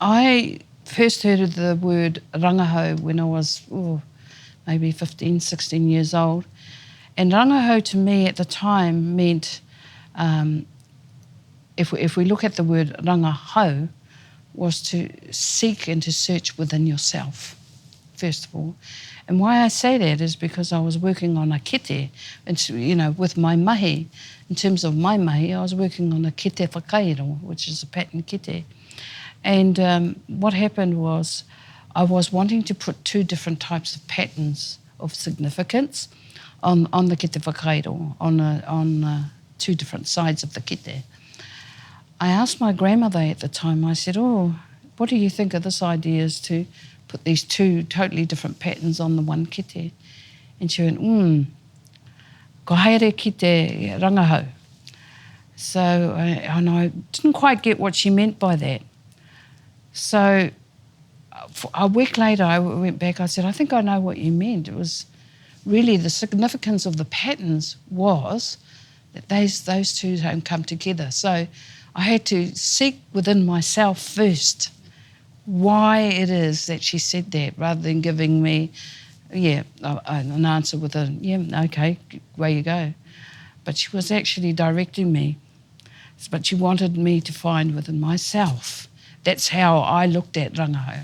I first heard of the word Rangahau when I was maybe 15, 16 years old. And Rangahau to me at the time meant, if we look at the word Rangahau, was to seek and to search within yourself, first of all. And why I say that is because I was working on a kete, and you know, with my mahi. In terms of my mahi, I was working on a kete whakapapa, which is a pattern kete. And what happened was I was wanting to put two different types of patterns of significance on the kete whakapapa, on two different sides of the kete. I asked my grandmother at the time, I said, what do you think of this idea is to put these two totally different patterns on the one kete? And she went, ko haere ki te rangahau. So, and I didn't quite get what she meant by that. So a week later, I went back, I said, I think I know what you meant. It was really the significance of the patterns was that those two don't come together. So I had to seek within myself first why it is that she said that, rather than giving me, an answer with okay, away you go. But she was actually directing me. But she wanted me to find within myself. That's how I looked at Rangahau.